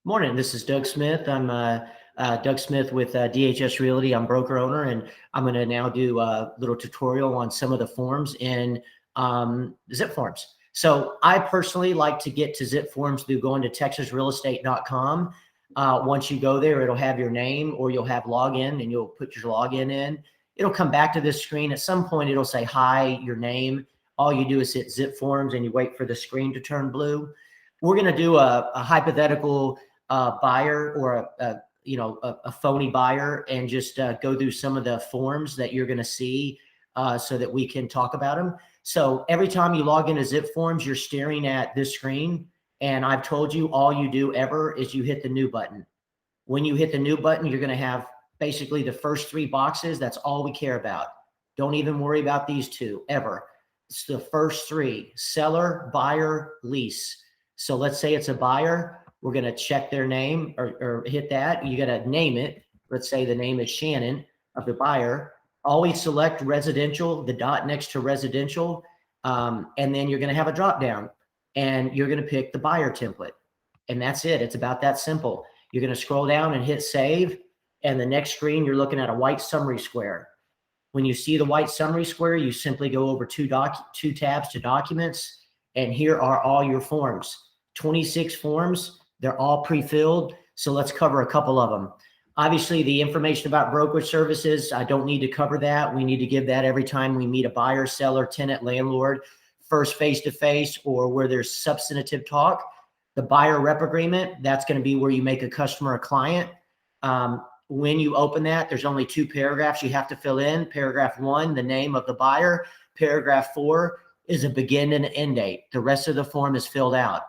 Morning, this is Doug Smith. I'm Doug Smith with DHS Realty. I'm broker owner, and I'm going to now do a little tutorial on some of the forms in zip forms. So I personally like to get to zip forms through going to texasrealestate.com. Once you go there, it'll have your name, or you'll have login, and you'll put your login in. It'll come back to this screen. At some point, it'll say, hi, your name. All you do is hit zip forms, and you wait for the screen to turn blue. We're going to do a hypothetical buyer, or a phony buyer, and just go through some of the forms that you're going to see so that we can talk about them. So every time you log into zip forms, you're staring at this screen, and I've told you all you do ever is you hit the new button. When you hit the new button, you're going to have basically the first three boxes. That's all we care about. Don't even worry about these two ever. It's the first three: seller, buyer, lease. So let's say it's a buyer. We're going to check their name, or hit that. You got to name it. Let's say the name is Shannon of the buyer. Always select residential, the dot next to residential. And then you're going to have a drop down, and you're going to pick the buyer template. And that's it. It's about that simple. You're going to scroll down and hit save. And the next screen, you're looking at a white summary square. When you see the white summary square, you simply go over two tabs to documents. And here are all your forms. 26 forms. They're all pre-filled. So let's cover a couple of them. Obviously, the information about brokerage services, I don't need to cover that. We need to give that every time we meet a buyer, seller, tenant, landlord, first face-to-face, or where there's substantive talk. The buyer rep agreement, that's going to be where you make a customer a client. When you open that, there's only two paragraphs you have to fill in. Paragraph 1, the name of the buyer. Paragraph 4 is a begin and end date. The rest of the form is filled out.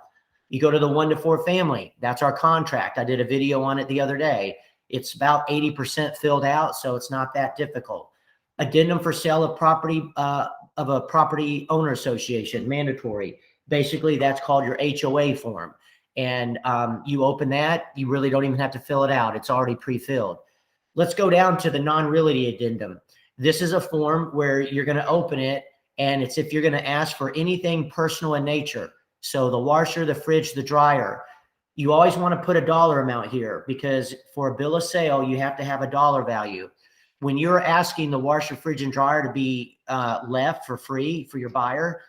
You go to the 1 to 4 family. That's our contract. I did a video on it the other day. It's about 80% filled out, so it's not that difficult. Addendum for sale of property of a property owner association, mandatory. Basically, that's called your HOA form. And you open that, you really don't even have to fill it out. It's already pre-filled. Let's go down to the non-realty addendum. This is a form where you're going to open it, and it's if you're going to ask for anything personal in nature. So the washer, the fridge, the dryer. You always want to put a dollar amount here, because for a bill of sale, you have to have a dollar value. When you're asking the washer, fridge, and dryer to be left for free for your buyer,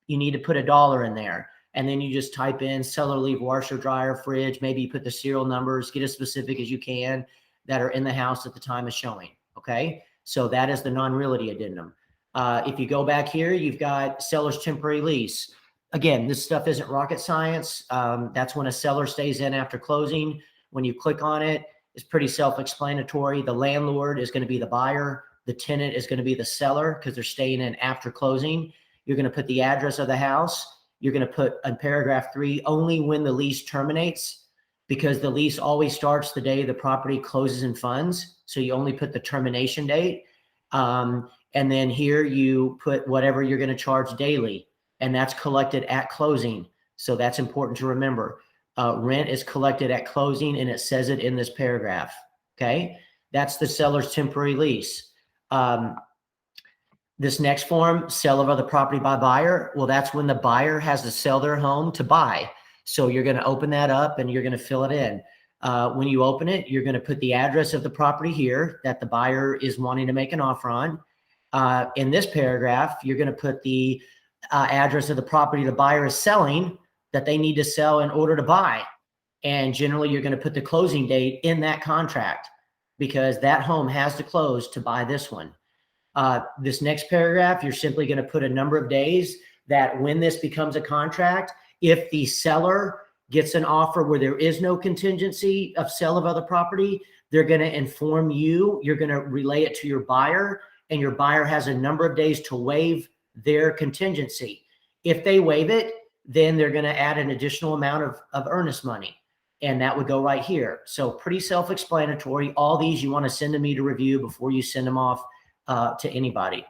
you need to put a dollar in there. And then you just type in seller leave washer, dryer, fridge. Maybe you put the serial numbers, get as specific as you can, that are in the house at the time of showing. Okay. So that is the non-realty addendum. If you go back here, you've got seller's temporary lease. Again, this stuff isn't rocket science. That's when a seller stays in after closing. When you click on it, it's pretty self-explanatory. The landlord is going to be the buyer. The tenant is going to be the seller, because they're staying in after closing. You're going to put the address of the house. You're going to put in paragraph 3, only when the lease terminates, because the lease always starts the day the property closes in funds. So you only put the termination date. And then here you put whatever you're going to charge daily. And that's collected at closing. So that's important to remember. Rent is collected at closing, and it says it in this paragraph. Okay. That's the seller's temporary lease. This next form, sale of other property by buyer. Well, that's when the buyer has to sell their home to buy. So you're going to open that up, and you're going to fill it in. When you open it, you're going to put the address of the property here that the buyer is wanting to make an offer on. In this paragraph, you're going to put the address of the property the buyer is selling, that they need to sell in order to buy. And generally, you're going to put the closing date in that contract, because that home has to close to buy this one. This next paragraph, you're simply going to put a number of days that when this becomes a contract, if the seller gets an offer where there is no contingency of sale of other property, they're going to inform you. You're going to relay it to your buyer, and your buyer has a number of days to waive their contingency. If they waive it, then they're going to add an additional amount of earnest money, and that would go right here. So pretty self-explanatory. All these you want to send to me to review before you send them off to anybody.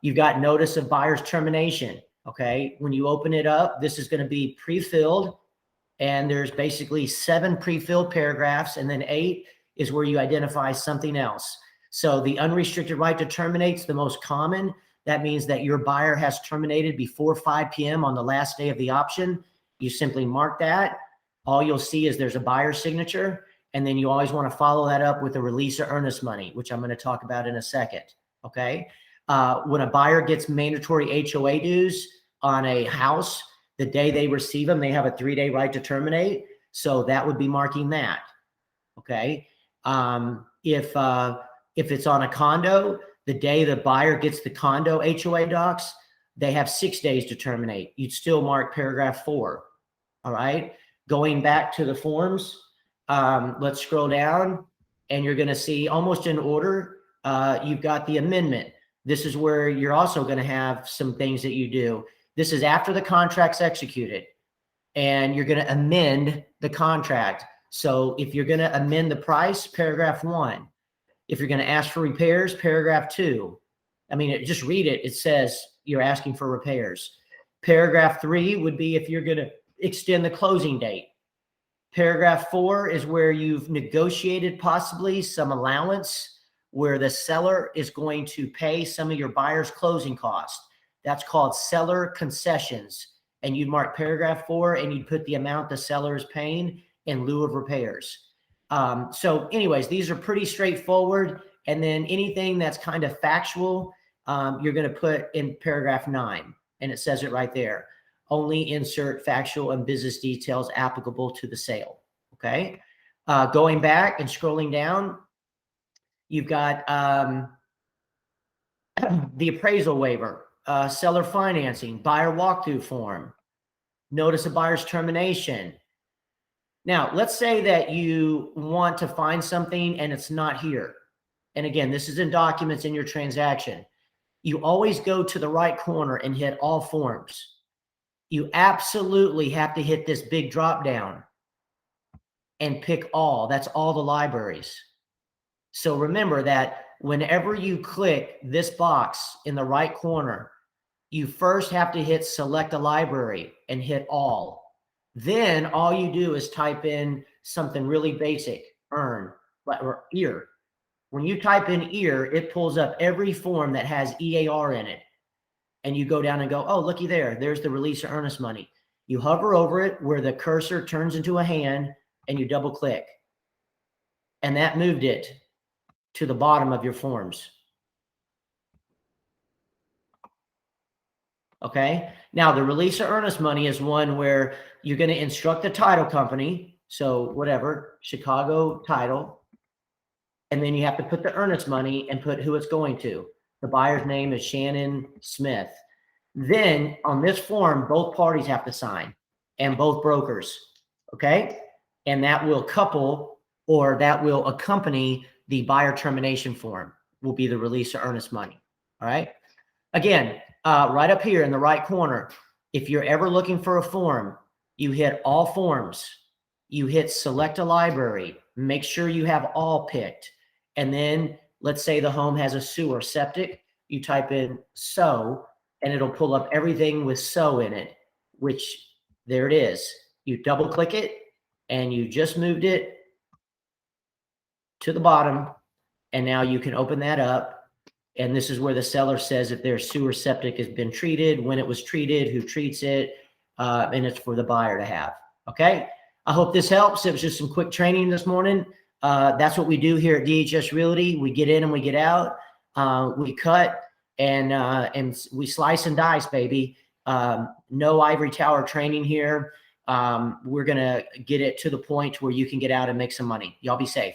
You've got notice of buyer's termination. Okay. When you open it up, this is going to be pre-filled, and there's basically 7 pre-filled paragraphs, and then 8 is where you identify something else. So the unrestricted right to terminate is the most common. That means that your buyer has terminated before 5 p.m. on the last day of the option. You simply mark that. all you'll see is there's a buyer's signature, and then you always want to follow that up with a release of earnest money, which I'm going to talk about in a second. Okay. When a buyer gets mandatory HOA dues on a house, the day they receive them, they have a 3-day right to terminate. So that would be marking that. Okay. If it's on a condo, the day the buyer gets the condo HOA docs, they have 6 days to terminate. You'd still mark paragraph 4. All right. Going back to the forms, let's scroll down, and you're going to see almost in order. You've got the amendment. This is where you're also going to have some things that you do. This is after the contract's executed, and you're going to amend the contract. So if you're going to amend the price, paragraph 1. If you're going to ask for repairs, paragraph 2. I mean, just read it. It says you're asking for repairs. Paragraph 3 would be if you're going to extend the closing date. Paragraph 4 is where you've negotiated possibly some allowance where the seller is going to pay some of your buyer's closing costs. That's called seller concessions. And you'd mark paragraph 4, and you'd put the amount the seller is paying in lieu of repairs. So anyways, these are pretty straightforward. And then anything that's kind of factual, you're going to put in paragraph 9, and it says it right there. Only insert factual and business details applicable to the sale. Okay. Going back and scrolling down, you've got the appraisal waiver, seller financing, buyer walkthrough form, notice of buyer's termination. Now, let's say that you want to find something and it's not here. And again, this is in documents in your transaction. You always go to the right corner and hit all forms. You absolutely have to hit this big drop down and pick all. That's all the libraries. So remember that whenever you click this box in the right corner, you first have to hit select a library and hit all. Then all you do is type in something really basic, earn, or EAR. When you type in EAR, it pulls up every form that has EAR in it. And you go down and go, oh, looky there. There's the release of earnest money. You hover over it where the cursor turns into a hand, and you double click. And that moved it to the bottom of your forms. Okay. Now the release of earnest money is one where you're going to instruct the title company. So whatever, Chicago Title. And then you have to put the earnest money and put who it's going to. The buyer's name is Shannon Smith. Then on this form, both parties have to sign, and both brokers. Okay. And that will couple, or that will accompany the buyer termination form, will be the release of earnest money. All right. Again, right up here in the right corner, if you're ever looking for a form, you hit all forms, you hit select a library, make sure you have all picked. And then let's say the home has a sewer septic, you type in so, and it'll pull up everything with so in it, which there it is. You double click it, and you just moved it to the bottom. And now you can open that up. And this is where the seller says if their sewer septic has been treated, when it was treated, who treats it, and it's for the buyer to have. Okay. I hope this helps. It was just some quick training this morning. That's what we do here at DHS Realty. We get in and we get out. We cut and we slice and dice, baby. No ivory tower training here. We're going to get it to the point where you can get out and make some money. Y'all be safe.